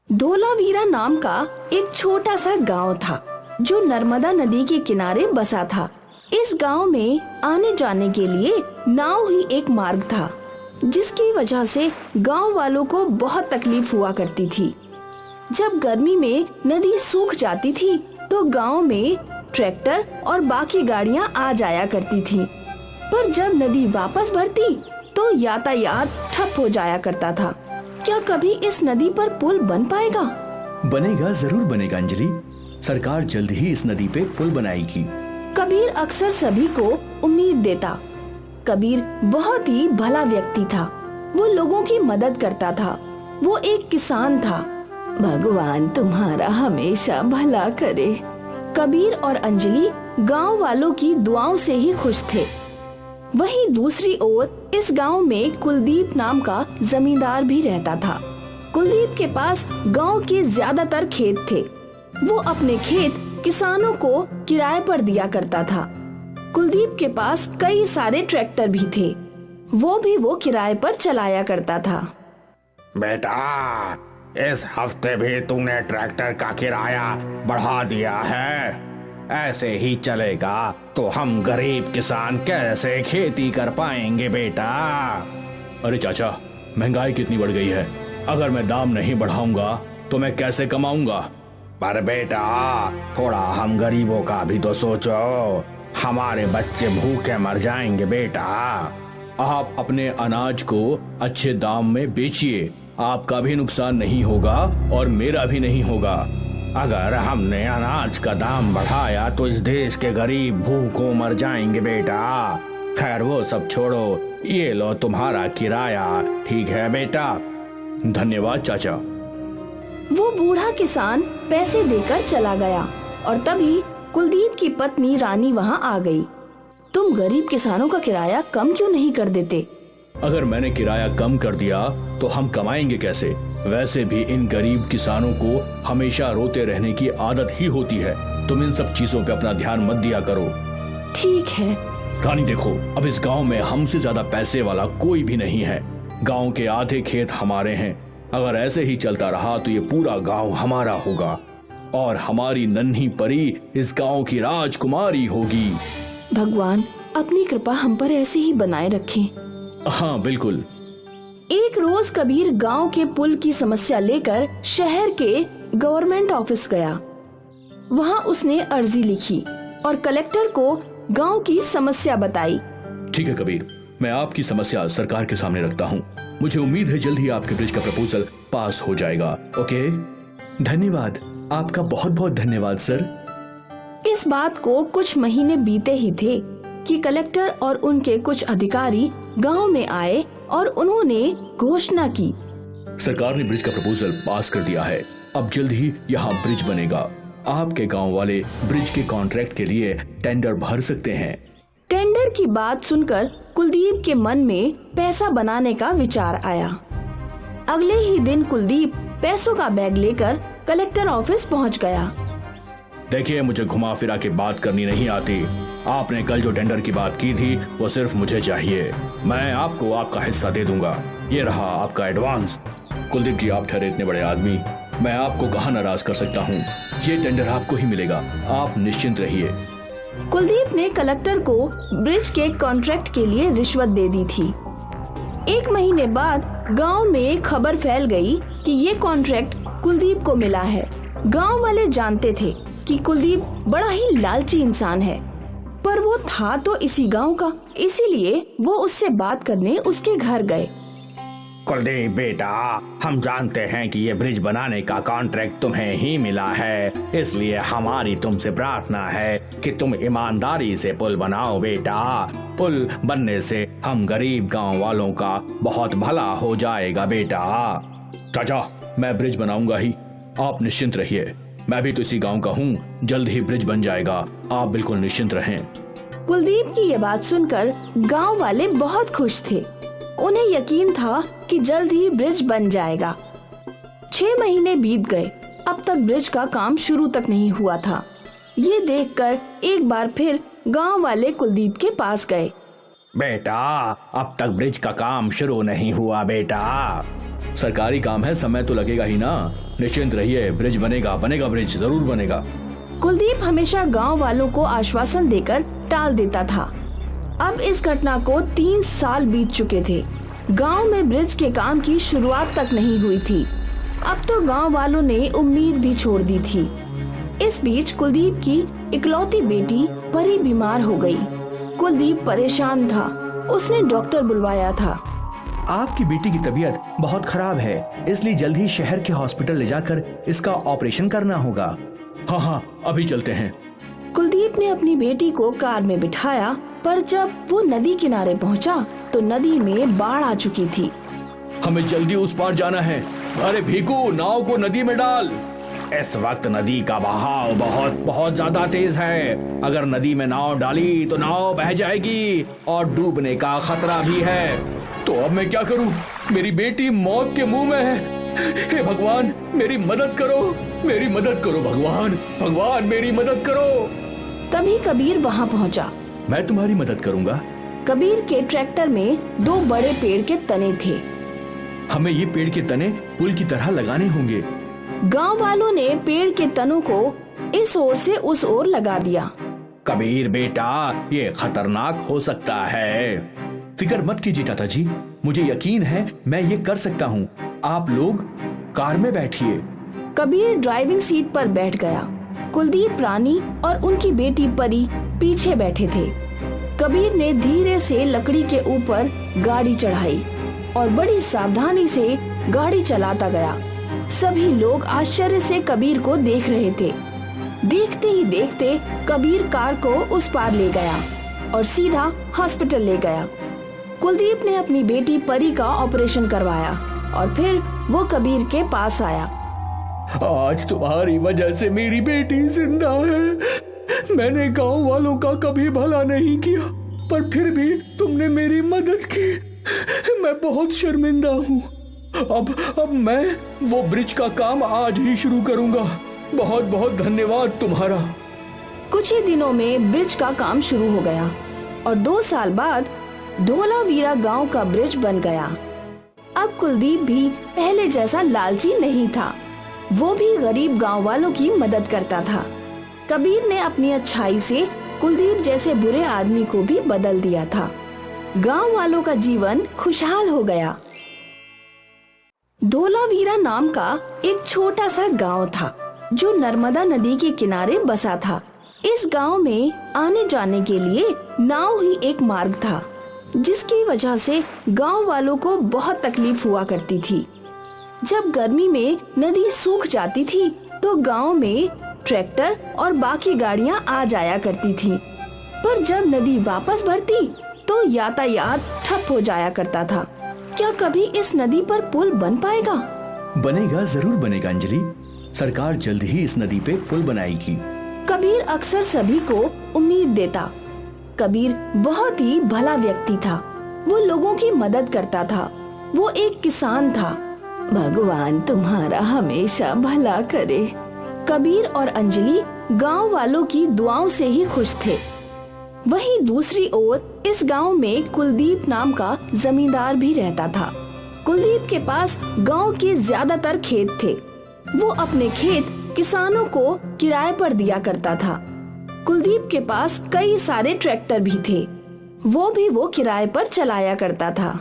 धोलावीरा नाम का एक छोटा सा गांव था जो नर्मदा नदी के किनारे बसा था। इस गांव में आने जाने के लिए नाव ही एक मार्ग था, जिसकी वजह से गांव वालों को बहुत तकलीफ हुआ करती थी। जब गर्मी में नदी सूख जाती थी तो गांव में ट्रैक्टर और बाकी गाड़ियां आ जाया करती थी, पर जब नदी वापस भरती तो यातायात ठप हो जाया करता था। क्या कभी इस नदी पर पुल बन पाएगा? बनेगा, जरूर बनेगा अंजलि। सरकार जल्द ही इस नदी पे पुल बनाएगी। कबीर अक्सर सभी को उम्मीद देता। कबीर बहुत ही भला व्यक्ति था। वो लोगों की मदद करता था। वो एक किसान था। भगवान तुम्हारा हमेशा भला करे। कबीर और अंजलि गांव वालों की दुआओं से ही खुश थे। वहीं दूसरी ओर इस गांव में कुलदीप नाम का जमींदार भी रहता था। कुलदीप के पास गांव के ज्यादातर खेत थे। वो अपने खेत किसानों को किराए पर दिया करता था। कुलदीप के पास कई सारे ट्रैक्टर भी थे। वो किराए पर चलाया करता था। बेटा, इस हफ्ते भी तूने ट्रैक्टर का किराया बढ़ा दिया है। ऐसे ही चलेगा तो हम गरीब किसान कैसे खेती कर पाएंगे बेटा। अरे चाचा, महंगाई कितनी बढ़ गई है। अगर मैं दाम नहीं बढ़ाऊंगा तो मैं कैसे कमाऊंगा? पर बेटा, थोड़ा हम गरीबों का भी तो सोचो। हमारे बच्चे भूखे मर जाएंगे बेटा। आप अपने अनाज को अच्छे दाम में बेचिए। आपका भी नुकसान नहीं होगा और मेरा भी नहीं होगा। अगर हमने अनाज का दाम बढ़ाया तो इस देश के गरीब भूखों मर जाएंगे बेटा। खैर वो सब छोड़ो, ये लो तुम्हारा किराया। ठीक है बेटा। धन्यवाद चाचा। वो बूढ़ा किसान पैसे देकर चला गया और तभी कुलदीप की पत्नी रानी वहाँ आ गई। तुम गरीब किसानों का किराया कम क्यों नहीं कर देते? अगर मैंने किराया कम कर दिया तो हम कमाएंगे कैसे? वैसे भी इन गरीब किसानों को हमेशा रोते रहने की आदत ही होती है। तुम इन सब चीजों पे अपना ध्यान मत दिया करो। ठीक है। रानी देखो, अब इस गांव में हमसे ज्यादा पैसे वाला कोई भी नहीं है। गांव के आधे खेत हमारे हैं। अगर ऐसे ही चलता रहा तो ये पूरा गांव हमारा होगा और हमारी नन्ही परी इस गांव की राजकुमारी होगी। भगवान अपनी कृपा हम पर ऐसे ही बनाए रखें। हाँ बिल्कुल। एक रोज कबीर गांव के पुल की समस्या लेकर शहर के गवर्नमेंट ऑफिस गया। वहां उसने अर्जी लिखी और कलेक्टर को गांव की समस्या बताई। ठीक है कबीर, मैं आपकी समस्या सरकार के सामने रखता हूँ। मुझे उम्मीद है जल्द ही आपके ब्रिज का प्रपोजल पास हो जाएगा। ओके, धन्यवाद। आपका बहुत बहुत धन्यवाद सर। इस बात को कुछ महीने बीते ही थे कि कलेक्टर और उनके कुछ अधिकारी गांव में आए और उन्होंने घोषणा की, सरकार ने ब्रिज का प्रपोजल पास कर दिया है। अब जल्द ही यहाँ ब्रिज बनेगा। आपके गांव वाले ब्रिज के कॉन्ट्रैक्ट के लिए टेंडर भर सकते हैं। टेंडर की बात सुनकर कुलदीप के मन में पैसा बनाने का विचार आया। अगले ही दिन कुलदीप पैसों का बैग लेकर कलेक्टर ऑफिस पहुँच गया। देखिए, मुझे घुमा फिरा के बात करनी नहीं आती। आपने कल जो टेंडर की बात की थी वो सिर्फ मुझे चाहिए। मैं आपको आपका हिस्सा दे दूंगा। ये रहा आपका एडवांस। कुलदीप जी, आप ठहरे इतने बड़े आदमी, मैं आपको कहाँ नाराज कर सकता हूँ। ये टेंडर आपको ही मिलेगा, आप निश्चिंत रहिए। कुलदीप ने कलेक्टर को ब्रिज के कॉन्ट्रैक्ट के लिए रिश्वत दे दी थी। एक महीने बाद गांव में खबर फैल गई कि ये कॉन्ट्रैक्ट कुलदीप को मिला है। गांव वाले जानते थे कि कुलदीप बड़ा ही लालची इंसान है, पर वो था तो इसी गांव का, इसीलिए वो उससे बात करने उसके घर गए। कुलदीप बेटा, हम जानते हैं कि ये ब्रिज बनाने का कॉन्ट्रैक्ट तुम्हें ही मिला है, इसलिए हमारी तुमसे प्रार्थना है कि तुम ईमानदारी से पुल बनाओ बेटा। पुल बनने से हम गरीब गांव वालों का बहुत भला हो जाएगा बेटा। चाचा, मैं ब्रिज बनाऊंगा ही, आप निश्चिंत रहिए। मैं भी तो इसी गांव का हूँ, जल्द ही ब्रिज बन जाएगा, आप बिल्कुल निश्चिंत रहें। कुलदीप की ये बात सुनकर गांव वाले बहुत खुश थे। उन्हें यकीन था कि जल्द ही ब्रिज बन जाएगा। 6 महीने बीत गए, अब तक ब्रिज का काम शुरू तक नहीं हुआ था। ये देखकर एक बार फिर गांव वाले कुलदीप के पास गए। बेटा, अब तक ब्रिज का काम शुरू नहीं हुआ बेटा। सरकारी काम है, समय तो लगेगा ही ना। निश्चिंत रहिए, ब्रिज बनेगा, बनेगा ब्रिज, जरूर बनेगा। कुलदीप हमेशा गांव वालों को आश्वासन देकर टाल देता था। अब इस घटना को 3 साल बीत चुके थे। गांव में ब्रिज के काम की शुरुआत तक नहीं हुई थी। अब तो गांव वालों ने उम्मीद भी छोड़ दी थी। इस बीच कुलदीप की इकलौती बेटी परी बीमार हो गई। कुलदीप परेशान था। उसने डॉक्टर बुलवाया था। आपकी बेटी की तबीयत बहुत खराब है, इसलिए जल्द ही शहर के हॉस्पिटल ले जाकर इसका ऑपरेशन करना होगा। हाँ हाँ, अभी चलते हैं। कुलदीप ने अपनी बेटी को कार में बिठाया, पर जब वो नदी किनारे पहुंचा तो नदी में बाढ़ आ चुकी थी। हमें जल्दी उस पार जाना है। अरे भीकू, नाव को नदी में डाल। इस वक्त नदी का बहाव बहुत बहुत ज्यादा तेज है। अगर नदी में नाव डाली तो नाव बह जाएगी और डूबने का खतरा भी है। तो अब मैं क्या करूं? मेरी बेटी मौत के मुंह में है। हे भगवान, मेरी मदद करो, मेरी मदद करो भगवान, भगवान मेरी मदद करो। तभी कबीर वहां पहुंचा। मैं तुम्हारी मदद करूंगा। कबीर के ट्रैक्टर में 2 बड़े पेड़ के तने थे। हमें ये पेड़ के तने पुल की तरह लगाने होंगे। गांव वालों ने पेड़ के तनों को इस ओर से उस ओर लगा दिया। कबीर बेटा, ये खतरनाक हो सकता है। फिक्र मत कीजिए चाचा जी, मुझे यकीन है मैं ये कर सकता हूँ। आप लोग कार में बैठिए। कबीर ड्राइविंग सीट पर बैठ गया। कुलदीप, रानी और उनकी बेटी परी पीछे बैठे थे। कबीर ने धीरे से लकड़ी के ऊपर गाड़ी चढ़ाई और बड़ी सावधानी से गाड़ी चलाता गया। सभी लोग आश्चर्य से कबीर को देख रहे थे। देखते ही देखते कबीर कार को उस पार ले गया और सीधा हॉस्पिटल ले गया। कुलदीप ने अपनी बेटी परी का ऑपरेशन करवाया और फिर वो कबीर के पास आया। आज तुम्हारी वजह से मेरी बेटी जिंदा है। मैंने गांव वालों का कभी भला नहीं किया, पर फिर भी तुमने मेरी मदद की। मैं बहुत शर्मिंदा हूँ। अब मैं वो ब्रिज का काम आज ही शुरू करूंगा। बहुत बहुत धन्यवाद तुम्हारा। कुछ ही दिनों में ब्रिज का काम शुरू हो गया और 2 साल बाद धोलावीरा गांव का ब्रिज बन गया। अब कुलदीप भी पहले जैसा लालची नहीं था। वो भी गरीब गांव वालों की मदद करता था। कबीर ने अपनी अच्छाई से कुलदीप जैसे बुरे आदमी को भी बदल दिया था। गांव वालों का जीवन खुशहाल हो गया। धोलावीरा नाम का एक छोटा सा गांव था जो नर्मदा नदी के किनारे बसा था। इस गांव में आने जाने के लिए नाव ही एक मार्ग था, जिसकी वजह से गांव वालों को बहुत तकलीफ हुआ करती थी। जब गर्मी में नदी सूख जाती थी तो गांव में ट्रैक्टर और बाकी गाड़ियां आ जाया करती थी, पर जब नदी वापस भरती तो यातायात ठप हो जाया करता था। क्या कभी इस नदी पर पुल बन पाएगा? बनेगा, जरूर बनेगा अंजलि। सरकार जल्द ही इस नदी पे पुल बनाएगी। कबीर अक्सर सभी को उम्मीद देता। कबीर बहुत ही भला व्यक्ति था। वो लोगों की मदद करता था। वो एक किसान था। भगवान तुम्हारा हमेशा भला करे। कबीर और अंजलि गांव वालों की दुआओं से ही खुश थे। वहीं दूसरी ओर इस गांव में कुलदीप नाम का जमींदार भी रहता था। कुलदीप के पास गांव के ज्यादातर खेत थे। वो अपने खेत किसानों को किराए पर दिया करता था। कुलदीप के पास कई सारे ट्रैक्टर भी थे। वो किराए पर चलाया करता था।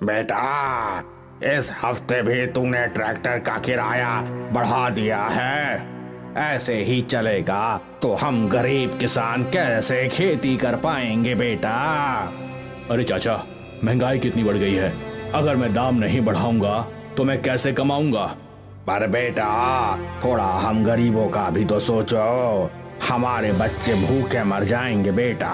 बेटा, इस हफ्ते भी तूने ट्रैक्टर का किराया बढ़ा दिया है। ऐसे ही चलेगा तो हम गरीब किसान कैसे खेती कर पाएंगे बेटा। अरे चाचा, महंगाई कितनी बढ़ गई है। अगर मैं दाम नहीं बढ़ाऊंगा तो मैं कैसे कमाऊंगा? पर बेटा, थोड़ा हम गरीबों का भी तो सोचो। हमारे बच्चे भूखे मर जाएंगे बेटा।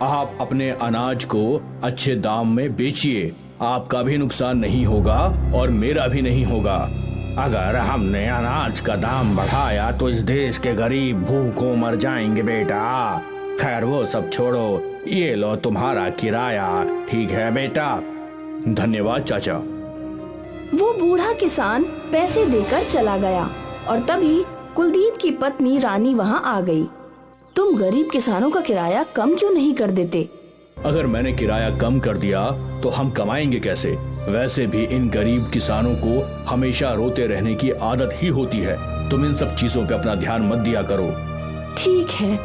आप अपने अनाज को अच्छे दाम में बेचिए। आपका भी नुकसान नहीं होगा और मेरा भी नहीं होगा। अगर हमने अनाज का दाम बढ़ाया तो इस देश के गरीब भूखों मर जाएंगे बेटा। खैर वो सब छोड़ो, ये लो तुम्हारा किराया। ठीक है बेटा? धन्यवाद चाचा। वो बूढ़ा किसान पैसे देकर चला गया और तभी कुलदीप की पत्नी रानी वहाँ आ गई। तुम गरीब किसानों का किराया कम क्यों नहीं कर देते? अगर मैंने किराया कम कर दिया तो हम कमाएंगे कैसे? वैसे भी इन गरीब किसानों को हमेशा रोते रहने की आदत ही होती है। तुम इन सब चीजों पे अपना ध्यान मत दिया करो। ठीक है।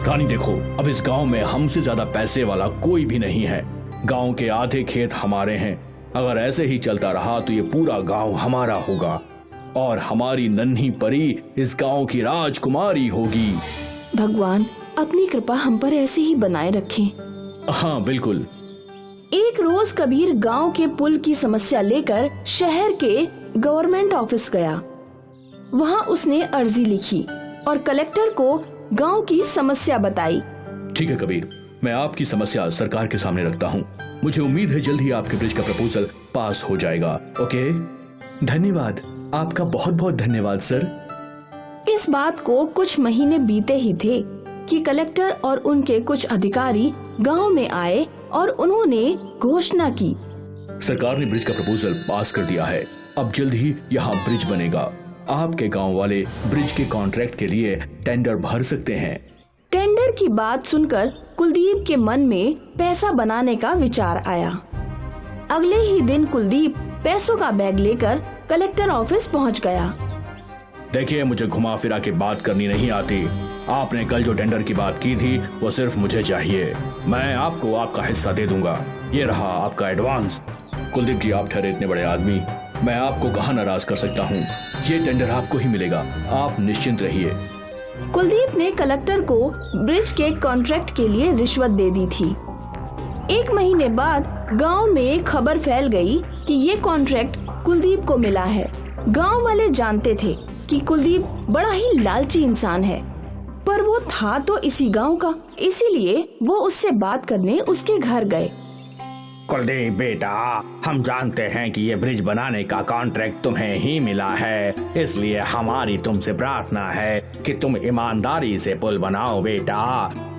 रानी देखो, अब इस गांव में हमसे ज्यादा पैसे वाला कोई भी नहीं है। गांव के आधे खेत हमारे हैं। अगर ऐसे ही चलता रहा तो ये पूरा गांव हमारा होगा और हमारी नन्ही परी इस गांव की राजकुमारी होगी। भगवान अपनी कृपा हम पर ऐसे ही बनाए रखें। हाँ बिल्कुल। एक रोज कबीर गांव के पुल की समस्या लेकर शहर के गवर्नमेंट ऑफिस गया। वहां उसने अर्जी लिखी और कलेक्टर को गांव की समस्या बताई। ठीक है कबीर, मैं आपकी समस्या सरकार के सामने रखता हूँ। मुझे उम्मीद है जल्द ही आपके ब्रिज का प्रपोजल पास हो जाएगा। ओके, धन्यवाद, आपका बहुत बहुत धन्यवाद सर। इस बात को कुछ महीने बीते ही थे कि कलेक्टर और उनके कुछ अधिकारी गांव में आए और उन्होंने घोषणा की, सरकार ने ब्रिज का प्रपोजल पास कर दिया है। अब जल्द ही यहाँ ब्रिज बनेगा। आपके गांव वाले ब्रिज के कॉन्ट्रैक्ट के लिए टेंडर भर सकते हैं। टेंडर की बात सुनकर कुलदीप के मन में पैसा बनाने का विचार आया। अगले ही दिन कुलदीप पैसों का बैग लेकर कलेक्टर ऑफिस पहुंच गया। देखिए, मुझे घुमा फिरा के बात करनी नहीं आती। आपने कल जो टेंडर की बात की थी वो सिर्फ मुझे चाहिए। मैं आपको आपका हिस्सा दे दूंगा। ये रहा आपका एडवांस। कुलदीप जी, आप ठहरे इतने बड़े आदमी, मैं आपको कहाँ नाराज कर सकता हूँ। ये टेंडर आपको ही मिलेगा, आप निश्चिंत रहिए। कुलदीप ने कलेक्टर को ब्रिज के कॉन्ट्रैक्ट के लिए रिश्वत दे दी थी। 1 महीने बाद गांव में खबर फैल गई कि ये कॉन्ट्रैक्ट कुलदीप को मिला है। गांव वाले जानते थे कि कुलदीप बड़ा ही लालची इंसान है, पर वो था तो इसी गांव का, इसीलिए वो उससे बात करने उसके घर गए। कुलदीप बेटा, हम जानते हैं कि ये ब्रिज बनाने का कॉन्ट्रैक्ट तुम्हें ही मिला है, इसलिए हमारी तुमसे प्रार्थना है कि तुम ईमानदारी से पुल बनाओ बेटा।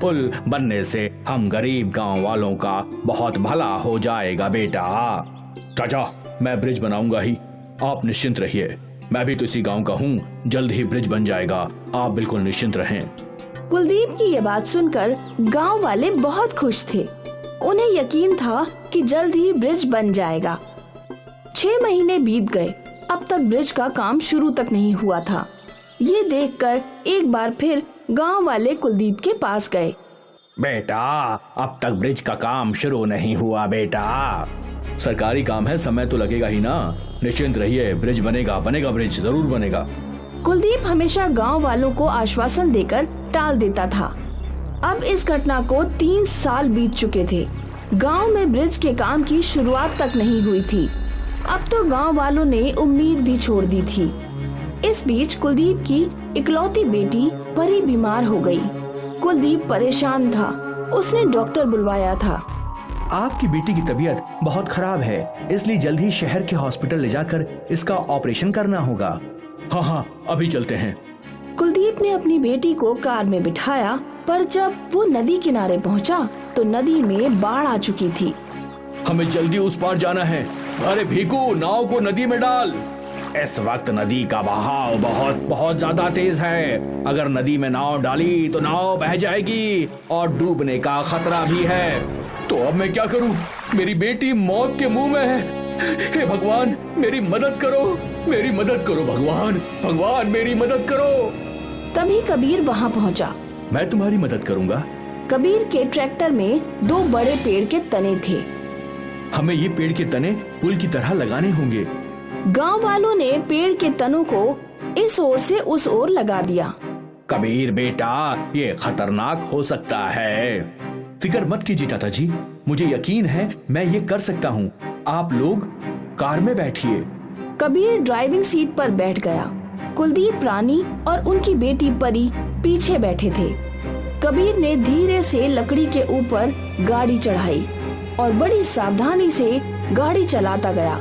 पुल बनने से हम गरीब गांव वालों का बहुत भला हो जाएगा बेटा। चाचा, मैं ब्रिज बनाऊंगा ही, आप निश्चिंत रहिए। मैं भी तो इसी गांव का हूँ, जल्द ही ब्रिज बन जाएगा, आप बिल्कुल निश्चिंत रहें। कुलदीप की ये बात सुनकर गांव वाले बहुत खुश थे। उन्हें यकीन था कि जल्द ही ब्रिज बन जाएगा। 6 महीने बीत गए, अब तक ब्रिज का काम शुरू तक नहीं हुआ था। ये देखकर एक बार फिर गांव वाले कुलदीप के पास गए। बेटा, अब तक ब्रिज का काम शुरू नहीं हुआ बेटा। सरकारी काम है, समय तो लगेगा ही ना। निश्चिंत रहिए, ब्रिज बनेगा, बनेगा ब्रिज, जरूर बनेगा। कुलदीप हमेशा गांव वालों को आश्वासन देकर टाल देता था। अब इस घटना को 3 साल बीत चुके थे। गांव में ब्रिज के काम की शुरुआत तक नहीं हुई थी। अब तो गांव वालों ने उम्मीद भी छोड़ दी थी। इस बीच कुलदीप की इकलौती बेटी परी बीमार हो गई। कुलदीप परेशान था। उसने डॉक्टर बुलवाया था। आपकी बेटी की तबीयत बहुत खराब है, इसलिए जल्द ही शहर के हॉस्पिटल ले जाकर इसका ऑपरेशन करना होगा। हाँ हाँ, अभी चलते हैं। कुलदीप ने अपनी बेटी को कार में बिठाया, पर जब वो नदी किनारे पहुंचा तो नदी में बाढ़ आ चुकी थी। हमें जल्दी उस पार जाना है। अरे भीकू, नाव को नदी में डाल। इस वक्त नदी का बहाव बहुत बहुत ज्यादा तेज है। अगर नदी में नाव डाली तो नाव बह जाएगी और डूबने का खतरा भी है। तो अब मैं क्या करूं? मेरी बेटी मौत के मुंह में है। हे भगवान, मेरी मदद करो, मेरी मदद करो भगवान, भगवान मेरी मदद करो। तभी कबीर वहां पहुंचा। मैं तुम्हारी मदद करूंगा। कबीर के ट्रैक्टर में 2 बड़े पेड़ के तने थे। हमें ये पेड़ के तने पुल की तरह लगाने होंगे। गांव वालों ने पेड़ के तनों को इस ओर से उस ओर लगा दिया। कबीर बेटा, ये खतरनाक हो सकता है। फिक्र मत कीजिए चाचा जी, मुझे यकीन है मैं ये कर सकता हूँ। आप लोग कार में बैठिए। कबीर ड्राइविंग सीट पर बैठ गया। कुलदीप, रानी और उनकी बेटी परी पीछे बैठे थे। कबीर ने धीरे से लकड़ी के ऊपर गाड़ी चढ़ाई और बड़ी सावधानी से गाड़ी चलाता गया।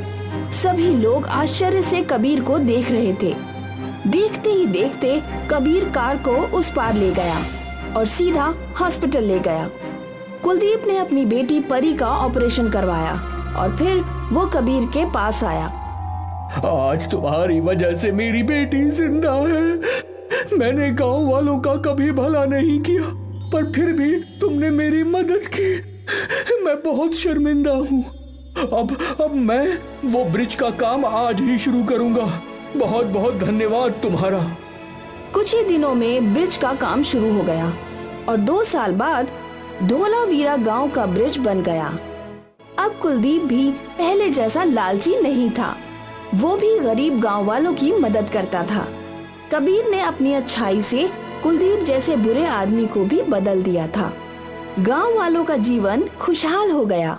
सभी लोग आश्चर्य से कबीर को देख रहे थे। देखते ही देखते कबीर कार को उस पार ले गया और सीधा हॉस्पिटल ले गया। कुलदीप ने अपनी बेटी परी का ऑपरेशन करवाया और फिर वो कबीर के पास आया। आज तुम्हारी वजह से मेरी बेटी जिंदा है। मैंने गांव वालों का कभी भला नहीं किया, पर फिर भी तुमने मेरी मदद की। मैं बहुत शर्मिंदा हूँ। अब मैं वो ब्रिज का काम आज ही शुरू करूंगा। बहुत बहुत धन्यवाद तुम्हारा। कुछ ही दिनों में ब्रिज का काम शुरू हो गया और 2 साल बाद धोलावीरा गांव का ब्रिज बन गया। अब कुलदीप भी पहले जैसा लालची नहीं था, वो भी गरीब गांव वालों की मदद करता था। कबीर ने अपनी अच्छाई से कुलदीप जैसे बुरे आदमी को भी बदल दिया था। गांव वालों का जीवन खुशहाल हो गया।